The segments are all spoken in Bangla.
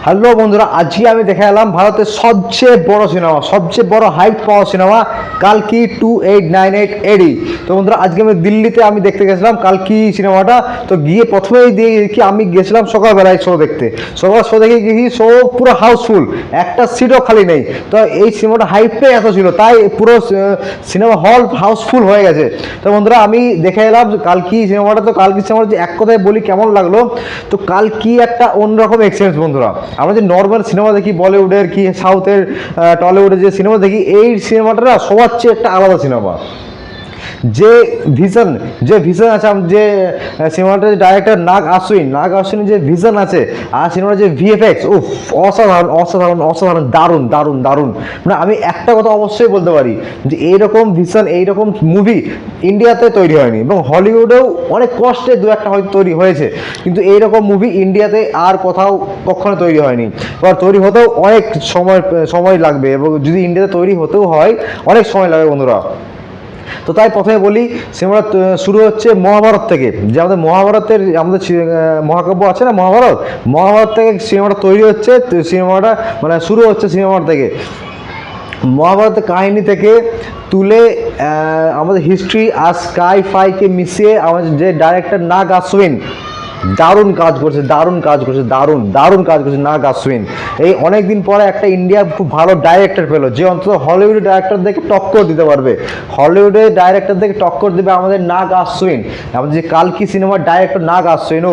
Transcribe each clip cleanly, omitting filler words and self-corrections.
হ্যালো বন্ধুরা, আজকে আমি দেখে এলাম ভারতের সবচেয়ে বড় সিনেমা, সবচেয়ে বড় হাইপ পাওয়া সিনেমা কালকি 2898 এডি। তো বন্ধুরা, আজকে আমি দিল্লিতে দেখতে গেছিলাম কালকি সিনেমাটা। তো গিয়ে প্রথমেই দেখি, আমি গেছিলাম সকালবেলায় শো দেখতে। সকাল শো দেখে গেছি, শো পুরো হাউসফুল, একটা সিটও খালি নেই। তো এই সিনেমাটা হাইপটাই এত ছিল, তাই পুরো সিনেমা হল হাউসফুল হয়ে গেছে। তো বন্ধুরা, আমি দেখে এলাম কালকি সিনেমাটা। তো কালকি সিনেমাটা যে এক কথায় বলি কেমন লাগলো, তো কালকি একটা অন্যরকম এক্সপিরিয়েন্স বন্ধুরা। আমরা যে নর্মাল সিনেমা দেখি, বলিউডের কি সাউথের টলিউডের যে সিনেমা দেখি, এই সিনেমাটা না সবার চেয়ে একটা আলাদা সিনেমা। যে ভিশন আছে, যে সিনেমাটার ডাইরেক্টর নাগ আশ্বিনের যে ভিশন আছে, আর সিনেমার যে ভিএফএক্স, অসাধারণ অসাধারণ অসাধারণ, দারুণ দারুণ দারুণ। মানে আমি একটা কথা অবশ্যই বলতে পারি যে এইরকম ভিশন, এইরকম মুভি ইন্ডিয়াতে তৈরি হয়নি, এবং হলিউডেও অনেক কষ্টে দু একটা হয়তো তৈরি হয়েছে, কিন্তু এইরকম মুভি ইন্ডিয়াতে আর কোথাও কখনো তৈরি হয়নি। এবার তৈরি হতেও অনেক সময় লাগবে, এবং যদি ইন্ডিয়াতে তৈরি হতেও হয় অনেক সময় লাগবে বন্ধুরা। তো তাই প্রথমে বলি, সিনেমাটা শুরু হচ্ছে মহাভারত থেকে। যে আমাদের মহাভারতের মহাকাব্য আছে না, মহাভারত থেকে সিনেমাটা তৈরি হচ্ছে। সিনেমাটা মানে শুরু হচ্ছে সিনেমাটা থেকে, মহাভারতের কাহিনী থেকে তুলে আমাদের হিস্ট্রি আর স্কাই ফাইকে মিশিয়ে আমাদের যে ডাইরেক্টর নাগ আশ্বিন দারুণ কাজ করছে, দারুণ কাজ করছে নাগ আশ্বিন। এই অনেকদিন পরে একটা ইন্ডিয়া খুব ভালো ডাইরেক্টর পেলো, যে অন্তত হলিউডের ডাইরেক্টরদেরকে টক্কর দিতে পারবে। হলিউডের ডাইরেক্টরদেরকে টক্কর দেবে আমাদের নাগ আশ্বিন, আমাদের যে কালকি সিনেমার ডাইরেক্টর নাগ আশ্বিন।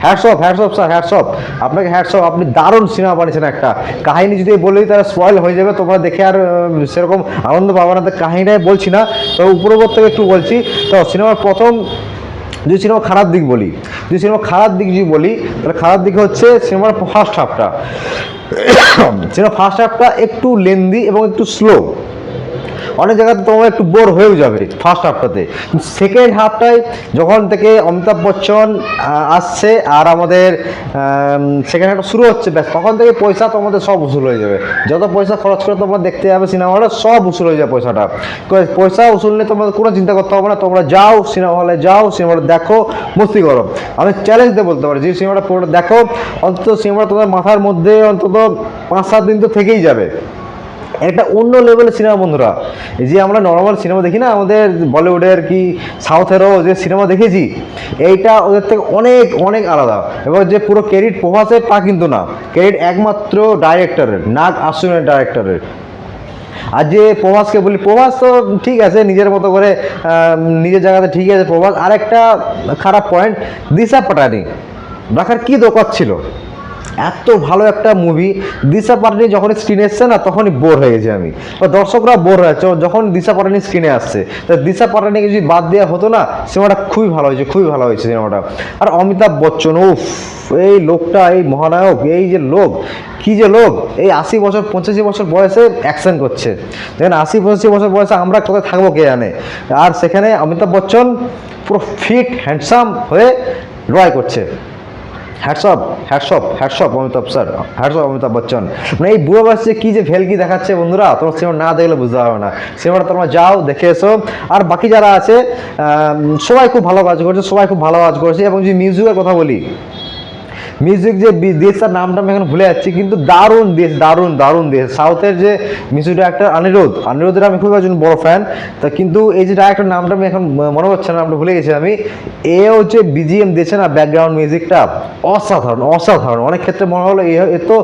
হ্যাটসঅপ স্যার, হ্যাটসঅপ আপনাকে, হ্যাটসঅপ। আপনি দারুণ সিনেমা বানিয়েছেন। একটা কাহিনী যদি বলি তাহলে স্পয়েল হয়ে যাবে, তোমরা দেখে আর সেরকম আনন্দ পাবে না। তো কাহিনীটাই বলছি না, তো উপর থেকে একটু বলছি। তো সিনেমার প্রথম যদি সিনেমা খারাপ দিক বলি, তাহলে খারাপ দিক হচ্ছে সিনেমার ফার্স্ট হাফটা। সিনেমার ফার্স্ট হাফটা একটু লেন্দি এবং একটু স্লো। অনেক জায়গাতে তোমরা একটু বোর হয়েও যাবে ফার্স্ট হাফটাতে। সেকেন্ড হাফটায় যখন থেকে অমিতাভ বচ্চন আসছে আর আমাদের সেকেন্ড হাফটা শুরু হচ্ছে, ব্যাস তখন থেকে পয়সা তোমাদের সব উসুল হয়ে যাবে। যত পয়সা খরচ করে তোমরা দেখতে যাবে সিনেমাটা, সব উসুল হয়ে যাবে। পয়সা উসুল নিয়ে তোমাদের কোনো চিন্তা করতে হবে না। তোমরা যাও সিনেমা হলে, যাও সিনেমাটা দেখো, মস্তি করো। আমি চ্যালেঞ্জ দিয়ে বলতে পারি, যে সিনেমাটা পুরোটা দেখো, অন্তত সিনেমাটা তোমাদের মাথার মধ্যে অন্তত 5-7 দিন তো থেকেই যাবে। একটা অন্য লেভেলের সিনেমা বন্ধুরা। এই যে আমরা নর্মাল সিনেমা দেখি না, আমাদের বলিউডের কি সাউথেরও যে সিনেমা দেখেছি, এইটা ওদের থেকে অনেক অনেক আলাদা। এবার যে পুরো ক্রেডিট প্রভাসের তা কিন্তু না, ক্রেডিট একমাত্র ডাইরেক্টরের, নাগ আশ্বিনের ডাইরেক্টরের। আর যে প্রভাসকে বলি, প্রভাস তো ঠিক আছে নিজের মতো করে, নিজের জায়গাতে ঠিক আছে প্রভাস। আরেকটা খারাপ পয়েন্ট, দিশা পাটানি রাখার কি দরকার ছিল? এত ভালো একটা মুভি দিশা পাটানি যখন স্ক্রিনে এসছে না, তখনই বোর হয়ে গেছি আমি, বা দর্শকরা বোর হয়ে যাচ্ছে যখন দিশা পাটানি স্ক্রিনে আসছে। তো দিশা পাটানিকে যদি বাদ দেওয়া হতো না, সিনেমাটা খুবই ভালো হয়েছে সিনেমাটা। আর অমিতাভ বচ্চন, এই লোকটা, এই মহানায়ক, এই যে লোক, কি যে লোক, এই 80 বছর 85 বছর বয়সে অ্যাকশন করছে। দেখেন 80-85 বছর বয়সে আমরা কোথায় থাকবো কে জানে। আর সেখানে অমিতাভ বচ্চন পুরো ফিট হ্যান্ডসাম হয়ে লড়াই করছে। Hats off Amitabh sir, hats off Amitabh Bachchan. মানে এই বুড়ো বয়সে কি যে ভেলকি দেখাচ্ছে বন্ধুরা, তোমার সিনেমা না দেখলে বুঝতে পারবে না। সিনেমাটা তোমরা যাও দেখে এসো। আর বাকি যারা আছে সবাই খুব ভালো কাজ করেছে, এবং যদি মিউজিকের কথা বলি, মিউজিক যে দিয়েছে তার নামটা আমি এখন ভুলে যাচ্ছি, কিন্তু দারুণ দিয়েছে। সাউথের যে মিউজিক ডাইরেক্টর অনিরুদ্ধের আমি খুব একজন বড় ফ্যান। তা কিন্তু এই যে ডাইরেক্টর নামটা আমি এখন মনে হচ্ছে না, নামটা ভুলে গেছি আমি। এও যে বিজিএম দিয়েছে না, ব্যাকগ্রাউন্ড মিউজিকটা অসাধারণ। অনেক ক্ষেত্রে মনে হলো এ তো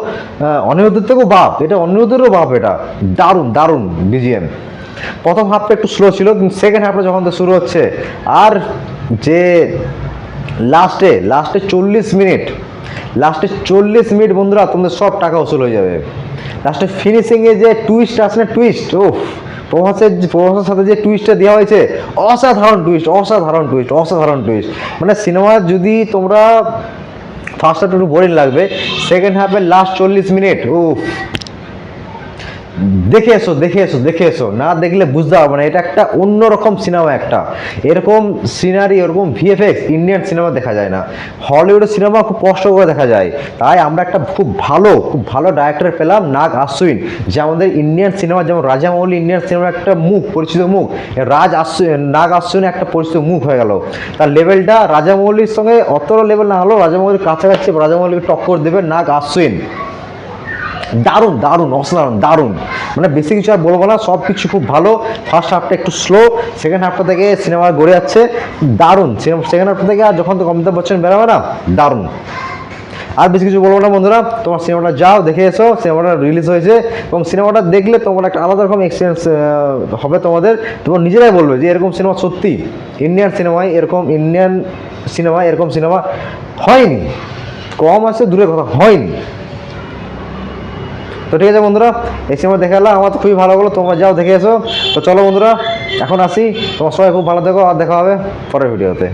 অনিরুদ্ধের থেকেও বাপ, এটা অনিরুদ্ধেরও বাপ। এটা দারুণ বিজিএম। প্রথম হাফটা একটু স্লো ছিল, কিন্তু সেকেন্ড হাফটা যখন শুরু হচ্ছে, আর যে লাস্টে 40 মিনিট বন্ধুরা, তোমাদের সব টাকা উসুল হয়ে যাবে। লাস্টে ফিনিশিংয়ে যে টুইস্ট আছে না, প্রভাসের সাথে যে টুইস্টটা দেওয়া হয়েছে, অসাধারণ টুইস্ট। মানে সিনেমা যদি তোমরা ফার্স্ট হাফটা একটু বোরিং লাগবে, সেকেন্ড হাফের লাস্ট 40 মিনিট দেখে এসো দেখে এসো দেখে এসো, না দেখলে বুঝতে পারবে না, এটা একটা অন্যরকম সিনেমা। একটা এরকম সিনারি, এরকম ভিএফএক্স ইন্ডিয়ান সিনেমা দেখা যায় না। হলিউডের সিনেমা খুব কষ্ট করে দেখা যায়। তাই আমরা একটা খুব ভালো ডাইরেক্টর পেলাম, নাগ আশ্বিন, যে আমাদের ইন্ডিয়ান সিনেমা যেমন রাজামৌলি ইন্ডিয়ান সিনেমার একটা মুখ, পরিচিত মুখ, নাগ আশ্বিন একটা পরিচিত মুখ হয়ে গেল। তার লেভেলটা রাজামৌলির সঙ্গে অতটা লেভেল না হলেও রাজামৌলির কাছাকাছি, রাজামৌলিকে টক্কর দেবে নাগ আশ্বিন। দারুণ দারুণ অসাধারণ দারুণ, মানে বেশি কিছু আর বলবো না, সব কিছু খুব ভালো। ফার্স্ট হাফটা একটু স্লো, সেকেন্ড হাফটা থেকে সিনেমা গড়ে যাচ্ছে দারুণ। সেকেন্ড হাফটা থেকে আর যখন তো অমিতাভ বচ্চন বেরোবে না, দারুণ। আর বেশি কিছু বলবো না বন্ধুরা, তোমার সিনেমাটা যাও দেখে এসো। সিনেমাটা রিলিজ হয়েছে এবং সিনেমাটা দেখলে তোমার একটা আলাদা রকম এক্সপিরিয়েন্স হবে তোমাদের। তোমার নিজেরাই বলবে যে এরকম সিনেমা সত্যি ইন্ডিয়ান সিনেমায় এরকম সিনেমা হয়নি, কম আছে দূরের কথা, হয়নি। তো ঠিক আছে বন্ধুরা, এই সিনেমা দেখে এলাম, আমার তো খুবই ভালো লাগলো, তোমরা যাও দেখে এসো। তো চলো বন্ধুরা, এখন আসি, তোমার সবাই খুব ভালো থেকো, আর দেখা হবে পরের ভিডিওতে।